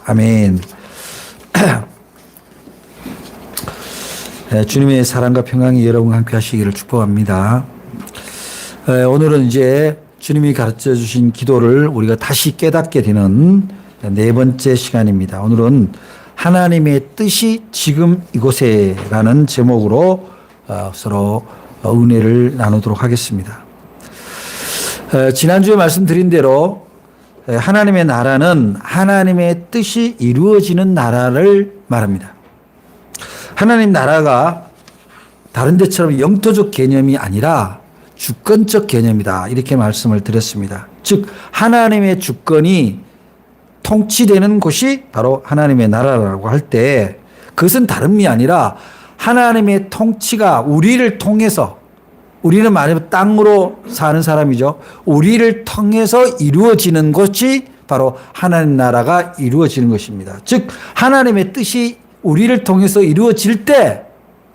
아멘. 주님의 사랑과 평강이 여러분과 함께 하시기를 축복합니다. 오늘은 이제 주님이 가르쳐 주신 기도를 우리가 다시 깨닫게 되는 네 번째 시간입니다. 오늘은 하나님의 뜻이 지금 이곳에라는 제목으로 서로 은혜를 나누도록 하겠습니다. 지난주에 말씀드린 대로 하나님의 나라는 하나님의 뜻이 이루어지는 나라를 말합니다. 하나님 나라가 다른 데처럼 영토적 개념이 아니라 주권적 개념이다. 이렇게 말씀을 드렸습니다. 즉 하나님의 주권이 통치되는 곳이 바로 하나님의 나라라고 할 때 그것은 다름이 아니라 하나님의 통치가 우리를 통해서, 우리는 말하자면 땅으로 사는 사람이죠. 우리를 통해서 이루어지는 것이 바로 하나님 나라가 이루어지는 것입니다. 즉 하나님의 뜻이 우리를 통해서 이루어질 때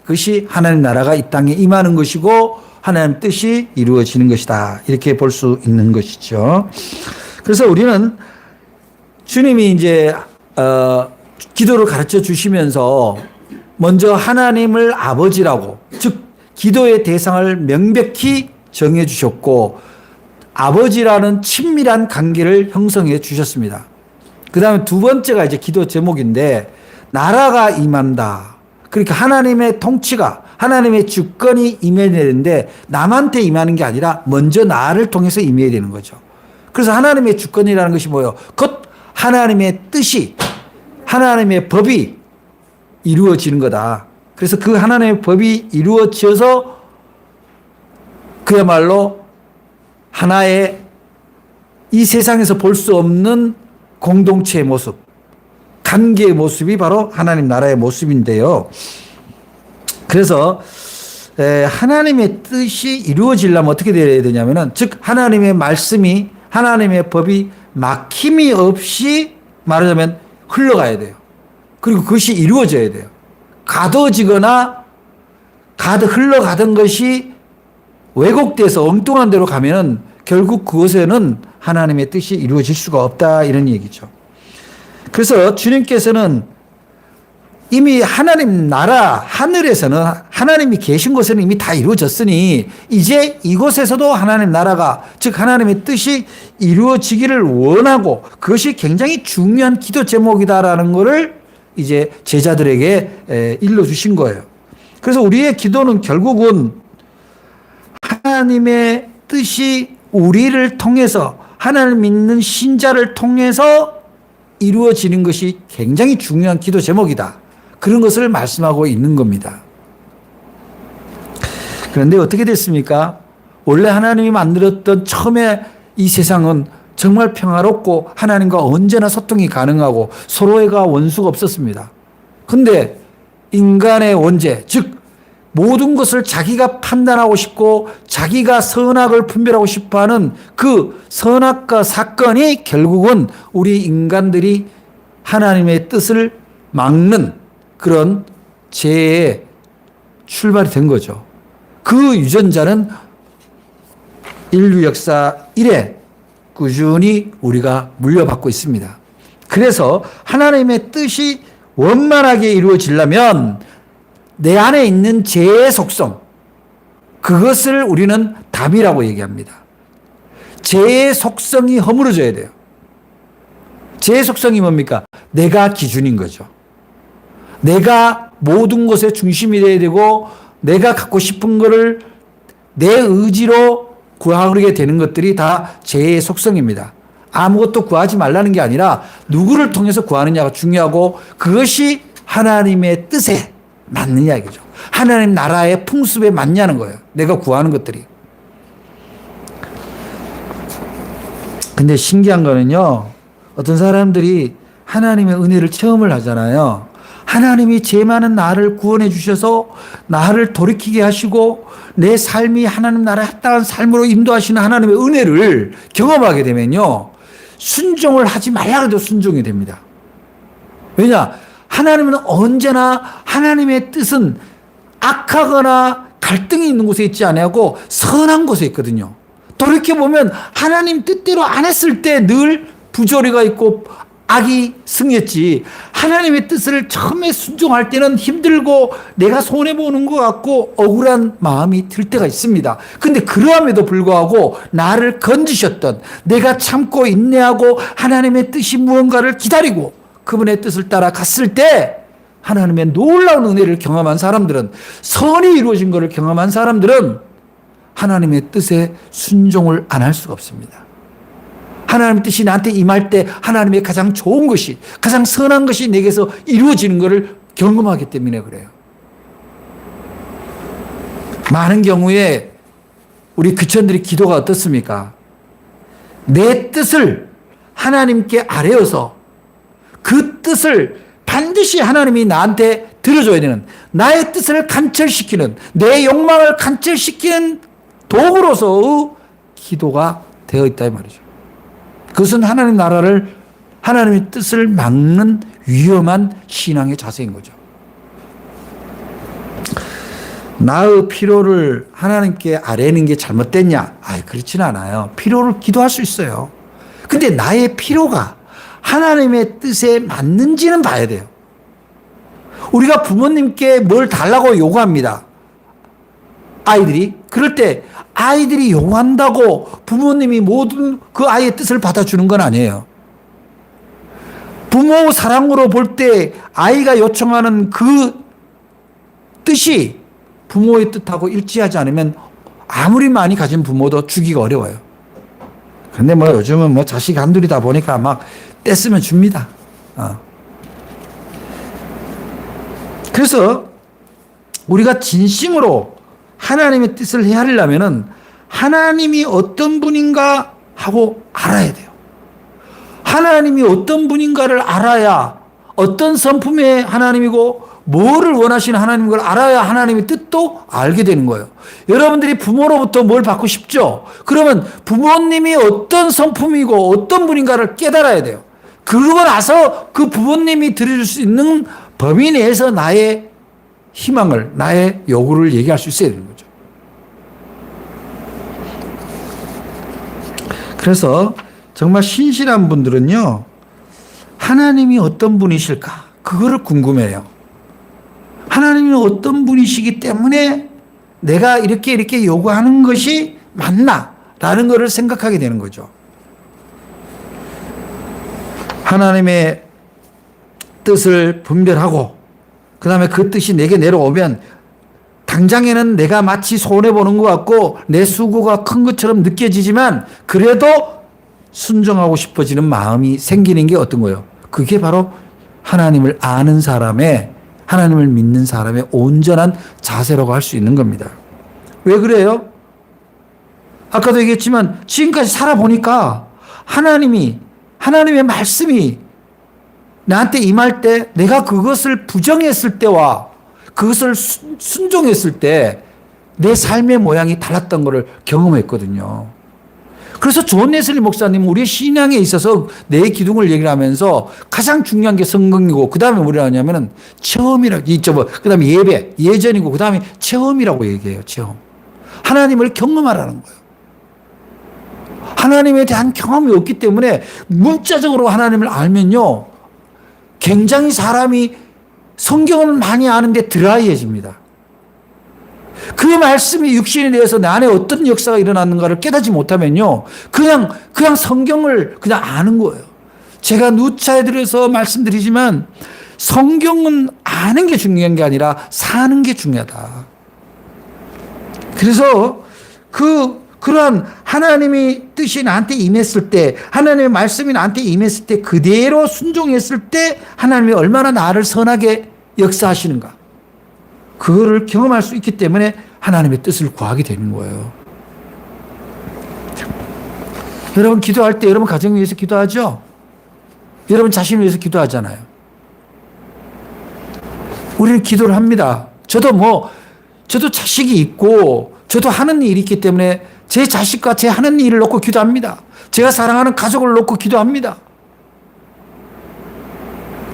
그것이 하나님 나라가 이 땅에 임하는 것이고 하나님 뜻이 이루어지는 것이다. 이렇게 볼 수 있는 것이죠. 그래서 우리는 주님이 이제 기도를 가르쳐 주시면서 먼저 하나님을 아버지라고, 즉 기도의 대상을 명백히 정해 주셨고 아버지라는 친밀한 관계를 형성해 주셨습니다. 그 다음에 두 번째가 이제 기도 제목인데 나라가 임한다. 그러니까 하나님의 통치가, 하나님의 주권이 임해야 되는데 남한테 임하는 게 아니라 먼저 나를 통해서 임해야 되는 거죠. 그래서 하나님의 주권이라는 것이 뭐예요? 곧 하나님의 뜻이, 하나님의 법이 이루어지는 거다. 그래서 그 하나님의 법이 이루어져서 그야말로 하나의 이 세상에서 볼 수 없는 공동체의 모습, 관계의 모습이 바로 하나님 나라의 모습인데요. 그래서 하나님의 뜻이 이루어지려면 어떻게 되어야 되냐면은, 즉 하나님의 말씀이, 하나님의 법이 막힘이 없이 말하자면 흘러가야 돼요. 그리고 그것이 이루어져야 돼요. 가둬지거나 흘러가던 것이 왜곡돼서 엉뚱한 데로 가면은 결국 그것에는 하나님의 뜻이 이루어질 수가 없다, 이런 얘기죠. 그래서 주님께서는 이미 하나님 나라 하늘에서는, 하나님이 계신 곳에는 이미 다 이루어졌으니 이제 이곳에서도 하나님 나라가, 즉 하나님의 뜻이 이루어지기를 원하고 그것이 굉장히 중요한 기도 제목이다라는 것을 이제 제자들에게 일러주신 거예요. 그래서 우리의 기도는 결국은 하나님의 뜻이 우리를 통해서, 하나님 믿는 신자를 통해서 이루어지는 것이 굉장히 중요한 기도 제목이다. 그런 것을 말씀하고 있는 겁니다. 그런데 어떻게 됐습니까? 원래 하나님이 만들었던 처음에 이 세상은 정말 평화롭고 하나님과 언제나 소통이 가능하고 서로가 원수가 없었습니다. 그런데 인간의 원죄, 즉 모든 것을 자기가 판단하고 싶고 자기가 선악을 분별하고 싶어하는 그 선악과 사건이 결국은 우리 인간들이 하나님의 뜻을 막는 그런 죄의 출발이 된 거죠. 그 유전자는 인류 역사 이래 꾸준히 우리가 물려받고 있습니다. 그래서 하나님의 뜻이 원만하게 이루어지려면 내 안에 있는 죄의 속성, 그것을 우리는 담이라고 얘기합니다. 죄의 속성이 허물어져야 돼요. 죄의 속성이 뭡니까? 내가 기준인 거죠. 내가 모든 것의 중심이 되어야 되고 내가 갖고 싶은 거를 내 의지로 구하게 되는 것들이 다 죄의 속성입니다. 아무것도 구하지 말라는 게 아니라 누구를 통해서 구하느냐가 중요하고 그것이 하나님의 뜻에 맞느냐 이거죠. 하나님 나라의 풍습에 맞냐는 거예요. 내가 구하는 것들이. 근데 신기한 거는요, 어떤 사람들이 하나님의 은혜를 체험을 하잖아요. 하나님이 죄 많은 나를 구원해 주셔서 나를 돌이키게 하시고 내 삶이 하나님 나라에 합당한 삶으로 인도하시는 하나님의 은혜를 경험하게 되면요, 순종을 하지 말라 해도 순종이 됩니다. 왜냐? 하나님은 언제나 하나님의 뜻은 악하거나 갈등이 있는 곳에 있지 않고 선한 곳에 있거든요. 돌이켜보면 하나님 뜻대로 안 했을 때 늘 부조리가 있고 악이 승했지. 하나님의 뜻을 처음에 순종할 때는 힘들고 내가 손해보는 것 같고 억울한 마음이 들 때가 있습니다. 근데 그러함에도 불구하고 나를 건지셨던, 내가 참고 인내하고 하나님의 뜻이 무언가를 기다리고 그분의 뜻을 따라 갔을 때 하나님의 놀라운 은혜를 경험한 사람들은, 선이 이루어진 것을 경험한 사람들은 하나님의 뜻에 순종을 안 할 수가 없습니다. 하나님의 뜻이 나한테 임할 때 하나님의 가장 좋은 것이, 가장 선한 것이 내게서 이루어지는 것을 경험하기 때문에 그래요. 많은 경우에 우리 크리스천들의 기도가 어떻습니까? 내 뜻을 하나님께 아뢰어서 그 뜻을 반드시 하나님이 나한테 들어줘야 되는, 나의 뜻을 간철시키는, 내 욕망을 간철시키는 도구로서의 기도가 되어 있다 이 말이죠. 그것은 하나님 나라를, 하나님의 뜻을 막는 위험한 신앙의 자세인 거죠. 나의 필요를 하나님께 아뢰는 게 잘못됐냐? 그렇지는 않아요. 필요를 기도할 수 있어요. 근데 나의 필요가 하나님의 뜻에 맞는지는 봐야 돼요. 우리가 부모님께 뭘 달라고 요구합니다. 아이들이. 그럴 때 아이들이 요구한다고 부모님이 모든 그 아이의 뜻을 받아주는 건 아니에요. 부모 사랑으로 볼 때 아이가 요청하는 그 뜻이 부모의 뜻하고 일치하지 않으면 아무리 많이 가진 부모도 주기가 어려워요. 그런데 뭐 요즘은 뭐 자식 한둘이다 보니까 막 떼쓰면 줍니다. 그래서 우리가 진심으로 하나님의 뜻을 헤아리려면은 하나님이 어떤 분인가 하고 알아야 돼요. 하나님이 어떤 분인가를 알아야, 어떤 성품의 하나님이고 뭐를 원하시는 하나님인 걸 알아야 하나님의 뜻도 알게 되는 거예요. 여러분들이 부모로부터 뭘 받고 싶죠? 그러면 부모님이 어떤 성품이고 어떤 분인가를 깨달아야 돼요. 그러고 나서 그 부모님이 드릴 수 있는 범위 내에서 나의 희망을, 나의 요구를 얘기할 수 있어야 되는 거죠. 그래서 정말 신실한 분들은요, 하나님이 어떤 분이실까? 그거를 궁금해요. 하나님이 어떤 분이시기 때문에 내가 이렇게 요구하는 것이 맞나? 라는 것을 생각하게 되는 거죠. 하나님의 뜻을 분별하고 그 다음에 그 뜻이 내게 내려오면 당장에는 내가 마치 손해보는 것 같고 내 수고가 큰 것처럼 느껴지지만 그래도 순종하고 싶어지는 마음이 생기는 게 어떤 거예요? 그게 바로 하나님을 아는 사람의, 하나님을 믿는 사람의 온전한 자세라고 할 수 있는 겁니다. 왜 그래요? 아까도 얘기했지만 지금까지 살아보니까 하나님의 말씀이 나한테 임할 때 내가 그것을 부정했을 때와 그것을 순종했을 때 내 삶의 모양이 달랐던 것을 경험했거든요. 그래서 존 웨슬리 목사님은 우리의 신앙에 있어서 내 기둥을 얘기를 하면서 가장 중요한 게 성경이고 그 다음에 뭐라 하냐면은 체험이라고, 그 다음에 예배, 예전이고 그 다음에 체험이라고 얘기해요. 체험. 하나님을 경험하라는 거예요. 하나님에 대한 경험이 없기 때문에 문자적으로 하나님을 알면요, 굉장히 사람이 성경을 많이 아는데 드라이해집니다. 그 말씀이 육신이 되어서 내 안에 어떤 역사가 일어났는가를 깨닫지 못하면요, 그냥 성경을 그냥 아는 거예요. 제가 누차에 들어서 말씀드리지만 성경은 아는 게 중요한 게 아니라 사는 게 중요하다. 그래서 그러한 하나님의 뜻이 나한테 임했을 때, 하나님의 말씀이 나한테 임했을 때 그대로 순종했을 때 하나님이 얼마나 나를 선하게 역사하시는가, 그거를 경험할 수 있기 때문에 하나님의 뜻을 구하게 되는 거예요. 여러분 기도할 때 여러분 가정을 위해서 기도하죠? 여러분 자신을 위해서 기도하잖아요. 우리는 기도를 합니다. 저도 자식이 있고 저도 하는 일이 있기 때문에 제 자식과 제 하는 일을 놓고 기도합니다. 제가 사랑하는 가족을 놓고 기도합니다.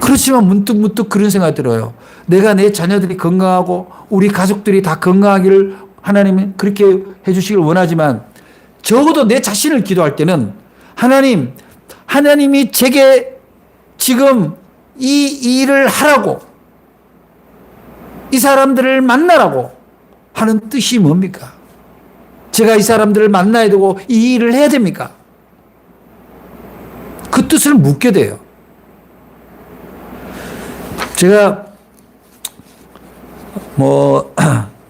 그렇지만 문득 그런 생각이 들어요. 내가 내 자녀들이 건강하고 우리 가족들이 다 건강하기를 하나님이 그렇게 해주시길 원하지만 적어도 내 자신을 기도할 때는 하나님이 제게 지금 이 일을 하라고, 이 사람들을 만나라고 하는 뜻이 뭡니까? 제가 이 사람들을 만나야 되고 이 일을 해야 됩니까? 그 뜻을 묻게 돼요. 제가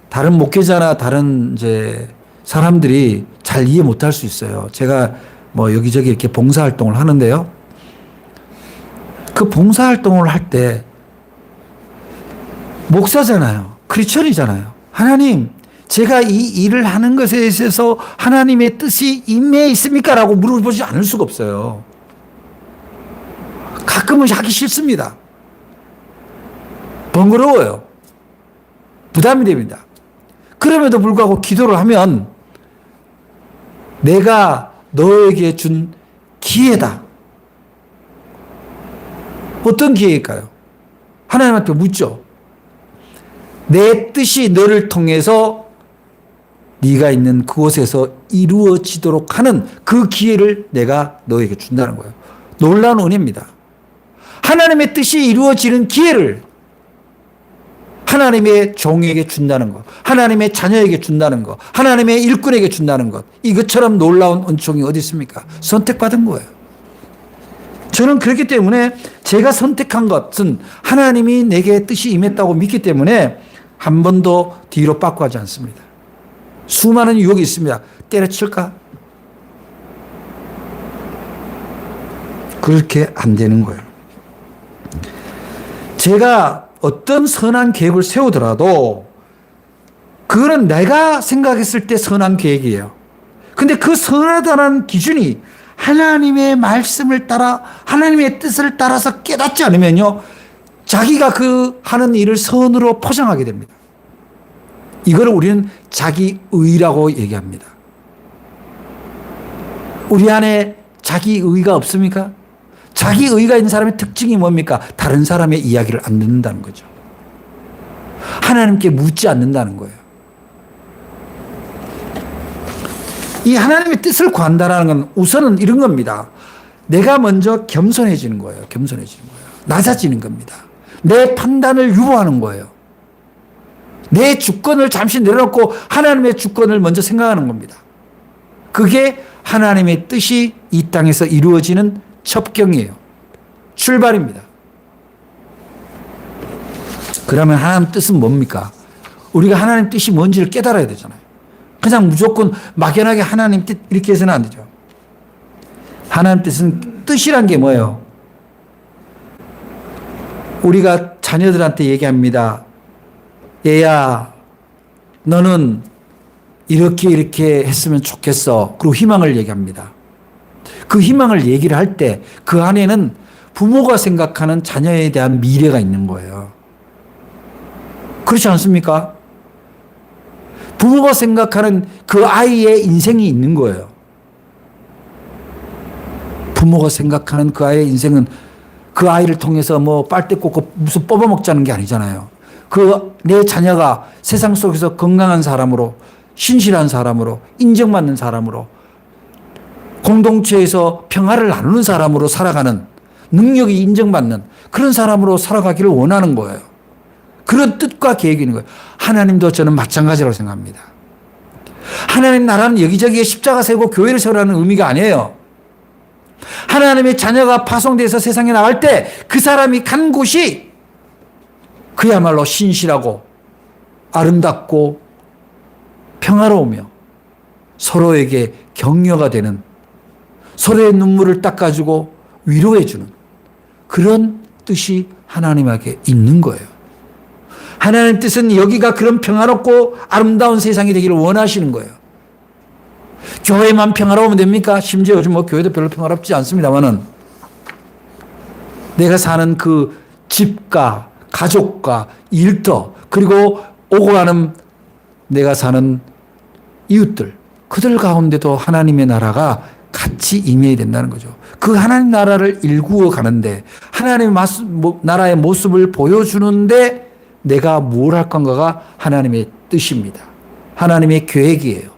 다른 목회자나 다른 이제 사람들이 잘 이해 못할 수 있어요. 제가 여기저기 이렇게 봉사활동을 하는데요. 그 봉사활동을 할 때 목사잖아요. 크리스천이잖아요. 하나님, 제가 이 일을 하는 것에 있어서 하나님의 뜻이 임해 있습니까? 라고 물어보지 않을 수가 없어요. 가끔은 하기 싫습니다. 번거로워요. 부담이 됩니다. 그럼에도 불구하고 기도를 하면 내가 너에게 준 기회다. 어떤 기회일까요? 하나님한테 묻죠. 내 뜻이 너를 통해서 네가 있는 그곳에서 이루어지도록 하는 그 기회를 내가 너에게 준다는 거예요. 놀라운 은혜입니다. 하나님의 뜻이 이루어지는 기회를 하나님의 종에게 준다는 것, 하나님의 자녀에게 준다는 것, 하나님의 일꾼에게 준다는 것, 이것처럼 놀라운 은총이 어디 있습니까? 선택받은 거예요. 저는 그렇기 때문에 제가 선택한 것은 하나님이 내게 뜻이 임했다고 믿기 때문에 한 번도 뒤로 빠꾸 하지 않습니다. 수많은 유혹이 있습니다. 때려칠까? 그렇게 안 되는 거예요. 제가 어떤 선한 계획을 세우더라도 그거는 내가 생각했을 때 선한 계획이에요. 근데 그 선하다는 기준이 하나님의 말씀을 따라 하나님의 뜻을 따라서 깨닫지 않으면요, 자기가 그 하는 일을 선으로 포장하게 됩니다. 이걸 우리는 자기의라고 얘기합니다. 우리 안에 자기의가 없습니까? 자기의가 있는 사람의 특징이 뭡니까? 다른 사람의 이야기를 안 듣는다는 거죠. 하나님께 묻지 않는다는 거예요. 이 하나님의 뜻을 구한다는 건 우선은 이런 겁니다. 내가 먼저 겸손해지는 거예요. 겸손해지는 거예요. 낮아지는 겁니다. 내 판단을 유보하는 거예요. 내 주권을 잠시 내려놓고 하나님의 주권을 먼저 생각하는 겁니다. 그게 하나님의 뜻이 이 땅에서 이루어지는 첩경이에요. 출발입니다. 그러면 하나님 뜻은 뭡니까? 우리가 하나님 뜻이 뭔지를 깨달아야 되잖아요. 그냥 무조건 막연하게 하나님 뜻 이렇게 해서는 안 되죠. 하나님 뜻이란 게 뭐예요? 우리가 자녀들한테 얘기합니다. 얘야, 너는 이렇게 했으면 좋겠어. 그리고 희망을 얘기합니다. 그 희망을 얘기를 할 때 그 안에는 부모가 생각하는 자녀에 대한 미래가 있는 거예요. 그렇지 않습니까? 부모가 생각하는 그 아이의 인생이 있는 거예요. 부모가 생각하는 그 아이의 인생은 그 아이를 통해서 빨대 꽂고 무슨 뽑아먹자는 게 아니잖아요. 내 자녀가 세상 속에서 건강한 사람으로, 신실한 사람으로, 인정받는 사람으로, 공동체에서 평화를 나누는 사람으로 살아가는, 능력이 인정받는 그런 사람으로 살아가기를 원하는 거예요. 그런 뜻과 계획이 있는 거예요. 하나님도 저는 마찬가지라고 생각합니다. 하나님 나라는 여기저기에 십자가 세우고 교회를 세우라는 의미가 아니에요. 하나님의 자녀가 파송돼서 세상에 나갈 때 그 사람이 간 곳이 그야말로 신실하고 아름답고 평화로우며 서로에게 격려가 되는, 서로의 눈물을 닦아주고 위로해주는 그런 뜻이 하나님에게 있는 거예요. 하나님 뜻은 여기가 그런 평화롭고 아름다운 세상이 되기를 원하시는 거예요. 교회만 평화로우면 됩니까? 심지어 요즘 교회도 별로 평화롭지 않습니다만은 내가 사는 그 집과 가족과 일터, 그리고 오고 가는 내가 사는 이웃들, 그들 가운데도 하나님의 나라가 같이 임해야 된다는 거죠. 그 하나님 나라를 일구어 가는데, 하나님의 나라의 모습을 보여주는데 내가 뭘 할 건가가 하나님의 뜻입니다. 하나님의 계획이에요.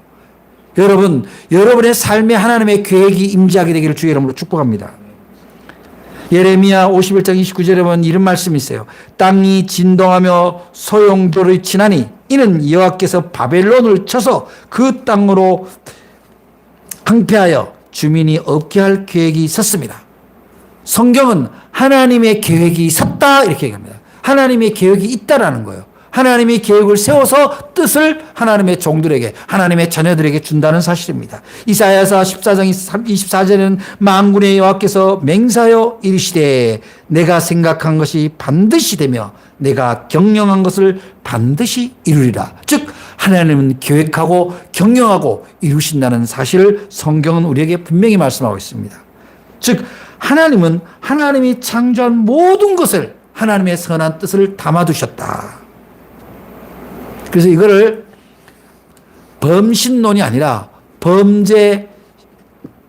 여러분, 여러분의 삶에 하나님의 계획이 임재하게 되기를 주의 이름으로 축복합니다. 예레미야 51장 29절에 보면 이런 말씀이 있어요. 땅이 진동하며 소용돌이 치나니 이는 여호와께서 바벨론을 쳐서 그 땅으로 항폐하여 주민이 없게 할 계획이 있었습니다. 성경은 하나님의 계획이 섰다 이렇게 얘기합니다. 하나님의 계획이 있다라는 거예요. 하나님이 계획을 세워서 뜻을 하나님의 종들에게, 하나님의 자녀들에게 준다는 사실입니다. 이사야서 14장 24절에는 만군의 여호와께서 맹세하여 이르시되 내가 생각한 것이 반드시 되며 내가 경영한 것을 반드시 이루리라. 즉 하나님은 계획하고 경영하고 이루신다는 사실을 성경은 우리에게 분명히 말씀하고 있습니다. 즉 하나님은 하나님이 창조한 모든 것을 하나님의 선한 뜻을 담아두셨다. 그래서 이거를 범신론이 아니라 범죄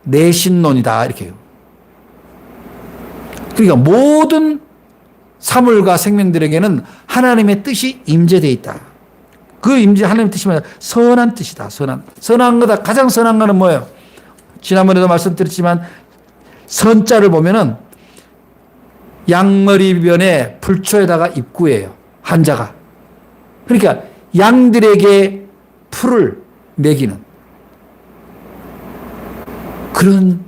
내신론이다 이렇게 해요. 그러니까 모든 사물과 생명들에게는 하나님의 뜻이 임재되어 있다. 그 임재 하나님의 뜻이 뭐냐? 선한 뜻이다. 선한 거다. 가장 선한 거는 뭐예요? 지난번에도 말씀드렸지만 선자를 보면은 양머리변에 풀초에다가 입구예요. 한자가. 그러니까 양들에게 풀을 먹이는 그런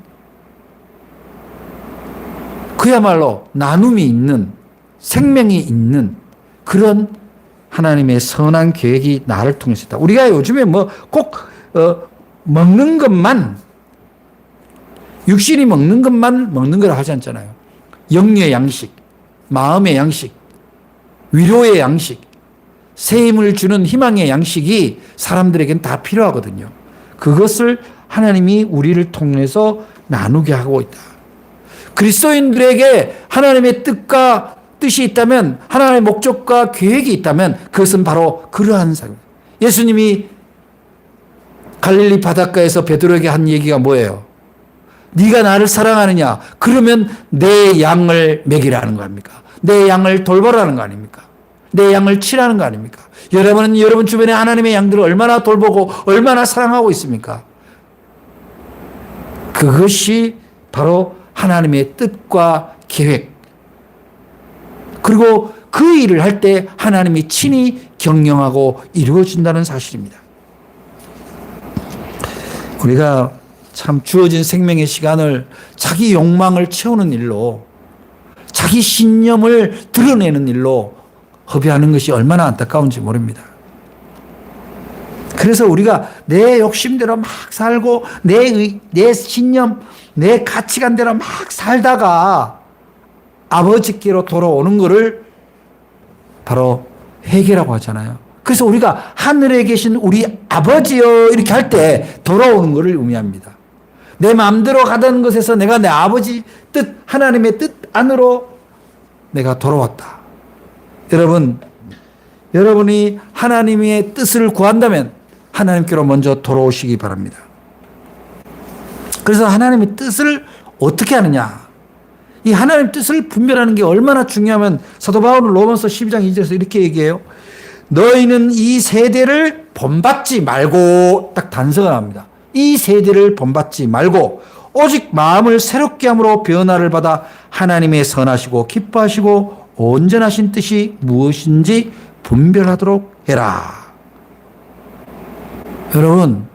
그야말로 나눔이 있는 생명이 있는 그런 하나님의 선한 계획이 나를 통해서 있다. 우리가 요즘에 뭐 꼭 먹는 것만 육신이 먹는 것만 먹는 거라 하지 않잖아요. 영의 양식, 마음의 양식, 위로의 양식, 새 힘을 주는 희망의 양식이 사람들에게는 다 필요하거든요. 그것을 하나님이 우리를 통해서 나누게 하고 있다. 그리스도인들에게 하나님의 뜻과 뜻이 있다면, 하나님의 목적과 계획이 있다면 그것은 바로 그러한 삶입니다. 예수님이 갈릴리 바닷가에서 베드로에게 한 얘기가 뭐예요? 네가 나를 사랑하느냐? 그러면 내 양을 먹이라는 거 아닙니까? 내 양을 돌보라는 거 아닙니까? 내 양을 치라는 거 아닙니까? 여러분은 여러분 주변에 하나님의 양들을 얼마나 돌보고 얼마나 사랑하고 있습니까? 그것이 바로 하나님의 뜻과 계획. 그리고 그 일을 할 때 하나님이 친히 경영하고 이루어진다는 사실입니다. 우리가 참 주어진 생명의 시간을 자기 욕망을 채우는 일로, 자기 신념을 드러내는 일로 허비하는 것이 얼마나 안타까운지 모릅니다. 그래서 우리가 내 욕심대로 막 살고 내 신념, 내 가치관대로 막 살다가 아버지께로 돌아오는 것을 바로 회개라고 하잖아요. 그래서 우리가 하늘에 계신 우리 아버지여 이렇게 할 때 돌아오는 것을 의미합니다. 내 마음대로 가던 것에서 내가 내 아버지 뜻, 하나님의 뜻 안으로 내가 돌아왔다. 여러분이 하나님의 뜻을 구한다면 하나님께로 먼저 돌아오시기 바랍니다. 그래서 하나님의 뜻을 어떻게 하느냐? 이 하나님의 뜻을 분별하는 게 얼마나 중요하면 사도 바울은 로마서 12장 2절에서 이렇게 얘기해요. 너희는 이 세대를 본받지 말고, 딱 단서가 나옵니다. 이 세대를 본받지 말고 오직 마음을 새롭게 함으로 변화를 받아 하나님의 선하시고 기뻐하시고 온전하신 뜻이 무엇인지 분별하도록 해라. 여러분,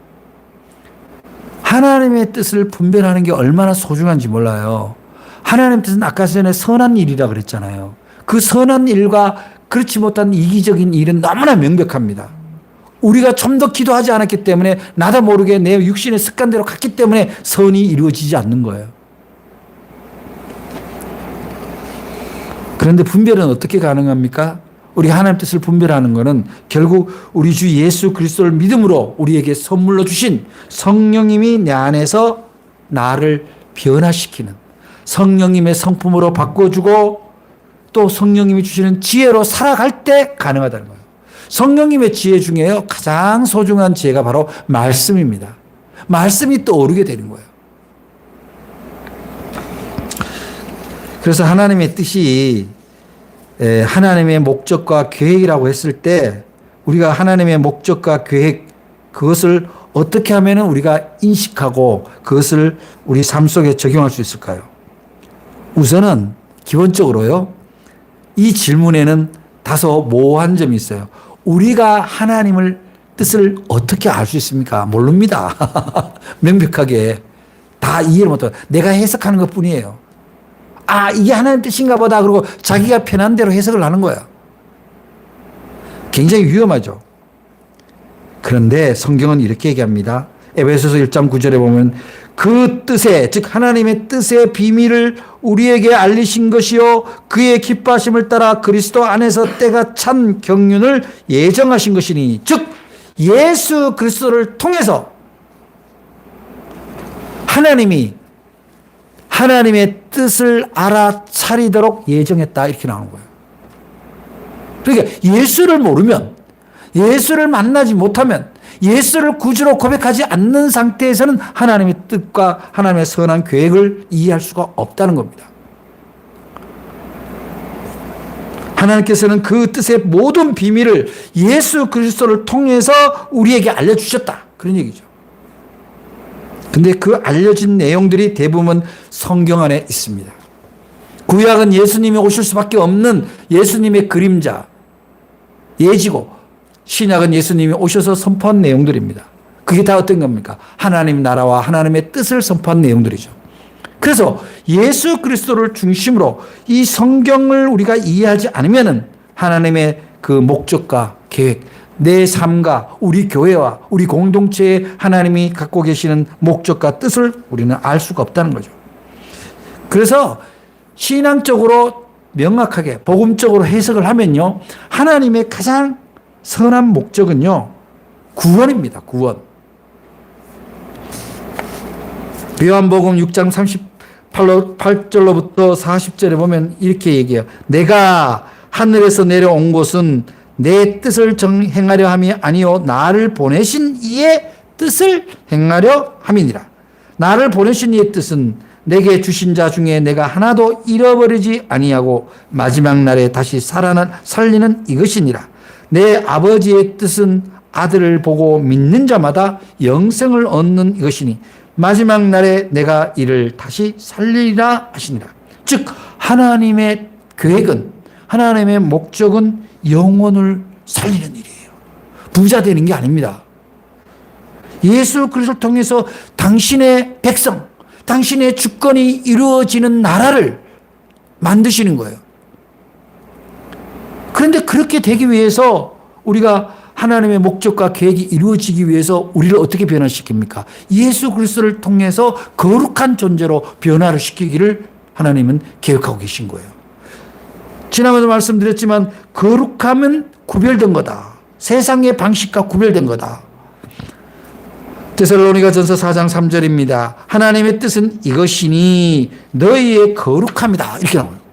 하나님의 뜻을 분별하는 게 얼마나 소중한지 몰라요. 하나님의 뜻은 아까 전에 선한 일이라 그랬잖아요. 그 선한 일과 그렇지 못한 이기적인 일은 너무나 명백합니다. 우리가 좀 더 기도하지 않았기 때문에 나도 모르게 내 육신의 습관대로 갔기 때문에 선이 이루어지지 않는 거예요. 그런데 분별은 어떻게 가능합니까? 우리가 하나님의 뜻을 분별하는 것은 결국 우리 주 예수 그리스도를 믿음으로 우리에게 선물로 주신 성령님이 내 안에서 나를 변화시키는 성령님의 성품으로 바꿔주고 또 성령님이 주시는 지혜로 살아갈 때 가능하다는 거예요. 성령님의 지혜 중에요 가장 소중한 지혜가 바로 말씀입니다. 말씀이 떠오르게 되는 거예요. 그래서 하나님의 뜻이 하나님의 목적과 계획이라고 했을 때 우리가 하나님의 목적과 계획 그것을 어떻게 하면 우리가 인식하고 그것을 우리 삶 속에 적용할 수 있을까요? 우선은 기본적으로요, 이 질문에는 다소 모호한 점이 있어요. 우리가 하나님을 뜻을 어떻게 알 수 있습니까? 모릅니다. 명백하게. 다 이해를 못해요. 내가 해석하는 것 뿐이에요. 아, 이게 하나님 뜻인가 보다. 그러고 자기가 편한 대로 해석을 하는 거야. 굉장히 위험하죠. 그런데 성경은 이렇게 얘기합니다. 에베소서 1장 9절에 보면 그 뜻에, 즉 하나님의 뜻의 비밀을 우리에게 알리신 것이요 그의 기뻐하심을 따라 그리스도 안에서 때가 찬 경륜을 예정하신 것이니, 즉 예수 그리스도를 통해서 하나님이 하나님의 뜻을 알아차리도록 예정했다, 이렇게 나오는 거예요. 그러니까 예수를 모르면, 예수를 만나지 못하면, 예수를 구주로 고백하지 않는 상태에서는 하나님의 뜻과 하나님의 선한 계획을 이해할 수가 없다는 겁니다. 하나님께서는 그 뜻의 모든 비밀을 예수 그리스도를 통해서 우리에게 알려주셨다, 그런 얘기죠. 근데 그 알려진 내용들이 대부분 성경 안에 있습니다. 구약은 예수님이 오실 수밖에 없는 예수님의 그림자, 예지고, 신약은 예수님이 오셔서 선포한 내용들입니다. 그게 다 어떤 겁니까? 하나님 나라와 하나님의 뜻을 선포한 내용들이죠. 그래서 예수 그리스도를 중심으로 이 성경을 우리가 이해하지 않으면은 하나님의 그 목적과 계획, 내 삶과 우리 교회와 우리 공동체에 하나님이 갖고 계시는 목적과 뜻을 우리는 알 수가 없다는 거죠. 그래서 신앙적으로 명확하게 복음적으로 해석을 하면요, 하나님의 가장 선한 목적은요, 구원입니다. 구원. 요한복음 6장 38절로부터 40절에 보면 이렇게 얘기해요. 내가 하늘에서 내려온 것은 내 뜻을 행하려 함이 아니요 나를 보내신 이의 뜻을 행하려 함이니라. 나를 보내신 이의 뜻은 내게 주신 자 중에 내가 하나도 잃어버리지 아니하고 마지막 날에 다시 살리는 이것이니라. 내 아버지의 뜻은 아들을 보고 믿는 자마다 영생을 얻는 이것이니 마지막 날에 내가 이를 다시 살리리라 하시니라. 즉 하나님의 계획은, 하나님의 목적은 영혼을 살리는 일이에요. 부자 되는 게 아닙니다. 예수 그리스도를 통해서 당신의 백성, 당신의 주권이 이루어지는 나라를 만드시는 거예요. 그런데 그렇게 되기 위해서 우리가 하나님의 목적과 계획이 이루어지기 위해서 우리를 어떻게 변화시킵니까? 예수 그리스도를 통해서 거룩한 존재로 변화를 시키기를 하나님은 계획하고 계신 거예요. 지난번에도 말씀드렸지만 거룩함은 구별된 거다. 세상의 방식과 구별된 거다. 데살로니가전서 4장 3절입니다. 하나님의 뜻은 이것이니 너희의 거룩함이다, 이렇게 나와요.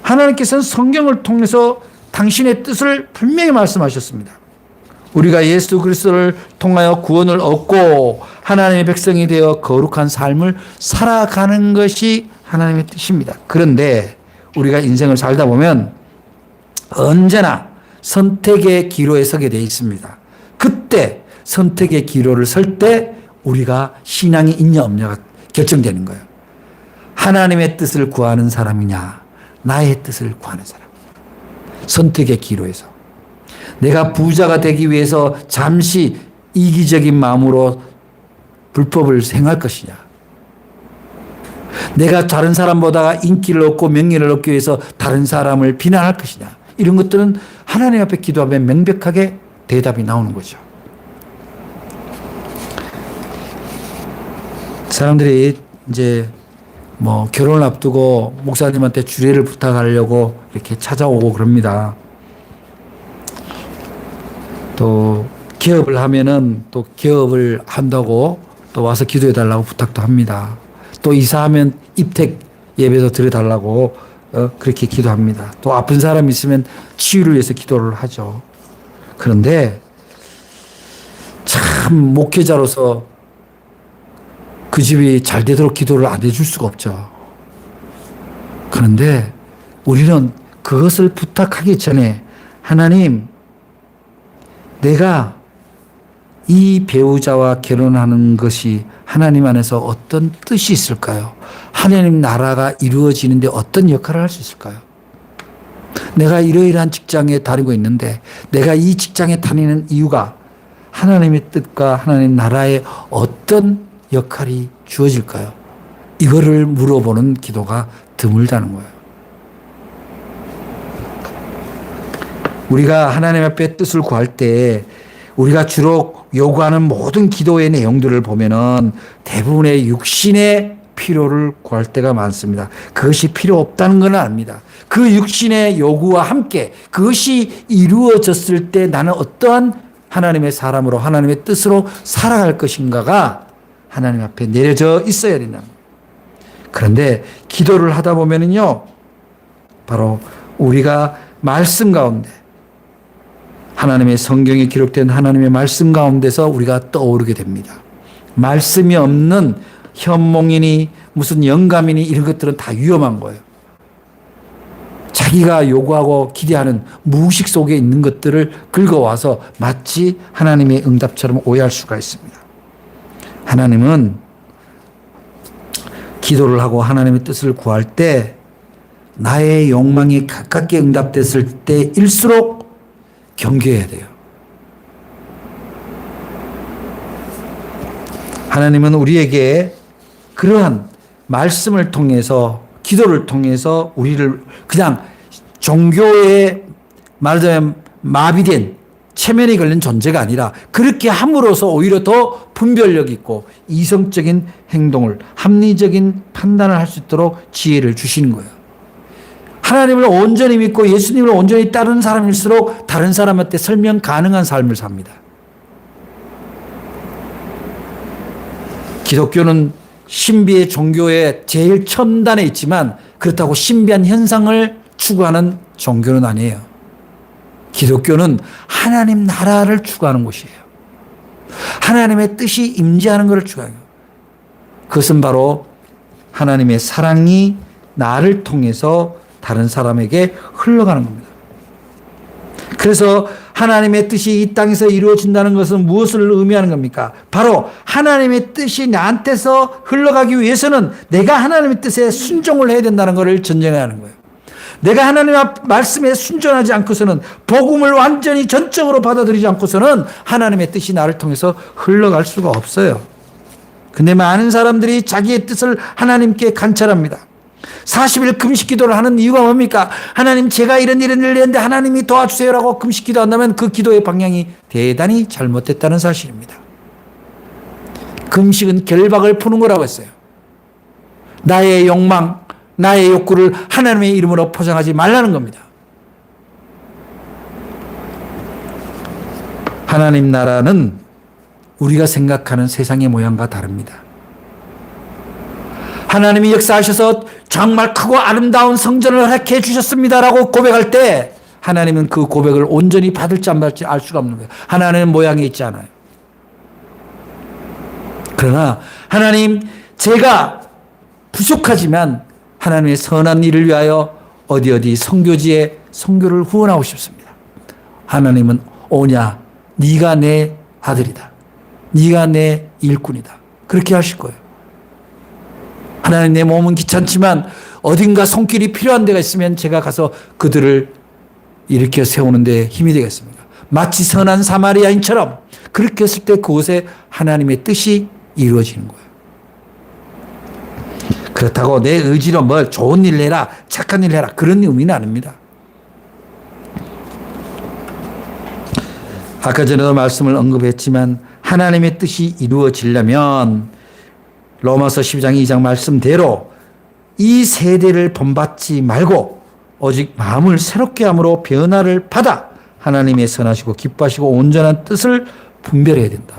하나님께서는 성경을 통해서 당신의 뜻을 분명히 말씀하셨습니다. 우리가 예수 그리스도를 통하여 구원을 얻고 하나님의 백성이 되어 거룩한 삶을 살아가는 것이 하나님의 뜻입니다. 그런데 우리가 인생을 살다 보면 언제나 선택의 기로에 서게 되어 있습니다. 그때 선택의 기로를 설 때 우리가 신앙이 있냐 없냐가 결정되는 거예요. 하나님의 뜻을 구하는 사람이냐, 나의 뜻을 구하는 사람. 선택의 기로에서. 내가 부자가 되기 위해서 잠시 이기적인 마음으로 불법을 행할 것이냐, 내가 다른 사람보다 인기를 얻고 명예를 얻기 위해서 다른 사람을 비난할 것이냐, 이런 것들은 하나님 앞에 기도하면 명백하게 대답이 나오는 거죠. 사람들이 이제 뭐 결혼을 앞두고 목사님한테 주례를 부탁하려고 이렇게 찾아오고 그럽니다. 또 기업을 하면은 또 기업을 한다고 또 와서 기도해 달라고 부탁도 합니다. 또 이사하면 입택 예배도 드려달라고 그렇게 기도합니다. 또 아픈 사람이 있으면 치유를 위해서 기도를 하죠. 그런데 참 목회자로서 그 집이 잘 되도록 기도를 안 해줄 수가 없죠. 그런데 우리는 그것을 부탁하기 전에 하나님, 내가 이 배우자와 결혼하는 것이 하나님 안에서 어떤 뜻이 있을까요? 하나님 나라가 이루어지는데 어떤 역할을 할 수 있을까요? 내가 이러이러한 직장에 다니고 있는데 내가 이 직장에 다니는 이유가 하나님의 뜻과 하나님 나라에 어떤 역할이 주어질까요? 이거를 물어보는 기도가 드물다는 거예요. 우리가 하나님 앞에 뜻을 구할 때 우리가 주로 요구하는 모든 기도의 내용들을 보면은 대부분의 육신의 필요를 구할 때가 많습니다. 그것이 필요 없다는 건 아닙니다. 그 육신의 요구와 함께 그것이 이루어졌을 때 나는 어떠한 하나님의 사람으로 하나님의 뜻으로 살아갈 것인가가 하나님 앞에 내려져 있어야 된다. 그런데 기도를 하다 보면은요, 바로 우리가 말씀 가운데 하나님의 성경에 기록된 하나님의 말씀 가운데서 우리가 떠오르게 됩니다. 말씀이 없는 현몽이니 무슨 영감이니 이런 것들은 다 위험한 거예요. 자기가 요구하고 기대하는 무의식 속에 있는 것들을 긁어와서 마치 하나님의 응답처럼 오해할 수가 있습니다. 하나님은 기도를 하고 하나님의 뜻을 구할 때 나의 욕망이 가깝게 응답됐을 때일수록 경계해야 돼요. 하나님은 우리에게 그러한 말씀을 통해서 기도를 통해서 우리를 그냥 종교에 말하자면 마비된 체면이 걸린 존재가 아니라 그렇게 함으로써 오히려 더 분별력 있고 이성적인 행동을 합리적인 판단을 할 수 있도록 지혜를 주시는 거예요. 하나님을 온전히 믿고 예수님을 온전히 따르는 사람일수록 다른 사람한테 설명 가능한 삶을 삽니다. 기독교는 신비의 종교의 제일 첨단에 있지만 그렇다고 신비한 현상을 추구하는 종교는 아니에요. 기독교는 하나님 나라를 추구하는 곳이에요. 하나님의 뜻이 임재하는 것을 추구해요. 그것은 바로 하나님의 사랑이 나를 통해서 다른 사람에게 흘러가는 겁니다. 그래서 하나님의 뜻이 이 땅에서 이루어진다는 것은 무엇을 의미하는 겁니까? 바로 하나님의 뜻이 나한테서 흘러가기 위해서는 내가 하나님의 뜻에 순종을 해야 된다는 것을 전제해야 하는 거예요. 내가 하나님의 말씀에 순종하지 않고서는 복음을 완전히 전적으로 받아들이지 않고서는 하나님의 뜻이 나를 통해서 흘러갈 수가 없어요. 근데 많은 사람들이 자기의 뜻을 하나님께 관찰합니다. 40일 금식 기도를 하는 이유가 뭡니까? 하나님 제가 이런 일을 했는데 하나님이 도와주세요라고 금식 기도한다면 그 기도의 방향이 대단히 잘못됐다는 사실입니다. 금식은 결박을 푸는 거라고 했어요. 나의 욕망, 나의 욕구를 하나님의 이름으로 포장하지 말라는 겁니다. 하나님 나라는 우리가 생각하는 세상의 모양과 다릅니다. 하나님이 역사하셔서 정말 크고 아름다운 성전을 허락해 주셨습니다라고 고백할 때 하나님은 그 고백을 온전히 받을지 안 받을지 알 수가 없는 거예요. 하나님은 모양이 있지 않아요. 그러나 하나님 제가 부족하지만 하나님의 선한 일을 위하여 어디 선교지에 선교를 후원하고 싶습니다. 하나님은 오냐 네가 내 아들이다. 네가 내 일꾼이다. 그렇게 하실 거예요. 하나님 내 몸은 귀찮지만 어딘가 손길이 필요한 데가 있으면 제가 가서 그들을 일으켜 세우는 데 힘이 되겠습니다. 마치 선한 사마리아인처럼 그렇게 했을 때 그곳에 하나님의 뜻이 이루어지는 거예요. 그렇다고 내 의지로 뭘 좋은 일을 해라, 착한 일을 해라 그런 의미는 아닙니다. 아까 전에도 말씀을 언급했지만 하나님의 뜻이 이루어지려면 로마서 12장 2장 말씀대로 이 세대를 본받지 말고 오직 마음을 새롭게 함으로 변화를 받아 하나님의 선하시고 기뻐하시고 온전한 뜻을 분별해야 된다.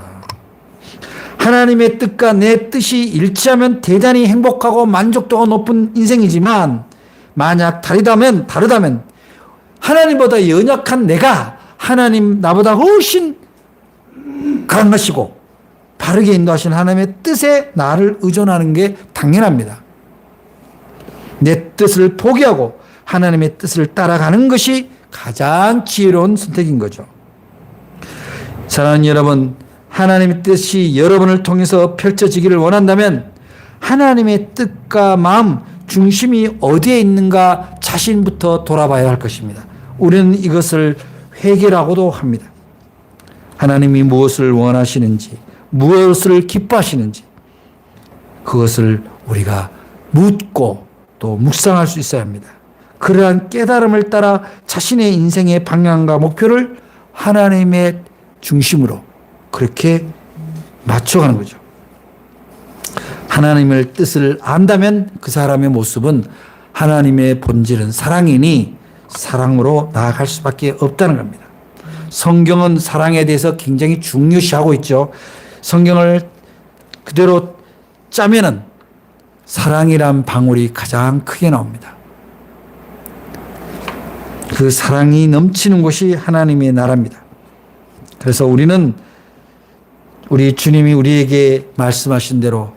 하나님의 뜻과 내 뜻이 일치하면 대단히 행복하고 만족도가 높은 인생이지만 만약 다르다면 하나님보다 연약한 내가 하나님 나보다 훨씬 강하시고 바르게 인도하시는 하나님의 뜻에 나를 의존하는 게 당연합니다. 내 뜻을 포기하고 하나님의 뜻을 따라가는 것이 가장 지혜로운 선택인 거죠. 사랑하는 여러분, 하나님의 뜻이 여러분을 통해서 펼쳐지기를 원한다면 하나님의 뜻과 마음, 중심이 어디에 있는가 자신부터 돌아봐야 할 것입니다. 우리는 이것을 회개라고도 합니다. 하나님이 무엇을 원하시는지, 무엇을 기뻐하시는지 그것을 우리가 묻고 또 묵상할 수 있어야 합니다. 그러한 깨달음을 따라 자신의 인생의 방향과 목표를 하나님의 중심으로 그렇게 맞춰가는 거죠. 하나님의 뜻을 안다면 그 사람의 모습은 하나님의 본질은 사랑이니 사랑으로 나아갈 수밖에 없다는 겁니다. 성경은 사랑에 대해서 굉장히 중요시하고 있죠. 성경을 그대로 짜면은 사랑이란 방울이 가장 크게 나옵니다. 그 사랑이 넘치는 곳이 하나님의 나라입니다. 그래서 우리는 우리 주님이 우리에게 말씀하신 대로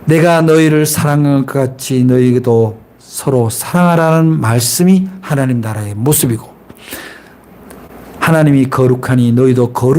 내가 너희를 사랑한 것 같이 너희도 서로 사랑하라는 말씀이 하나님 나라의 모습이고 하나님이 거룩하니 너희도 거룩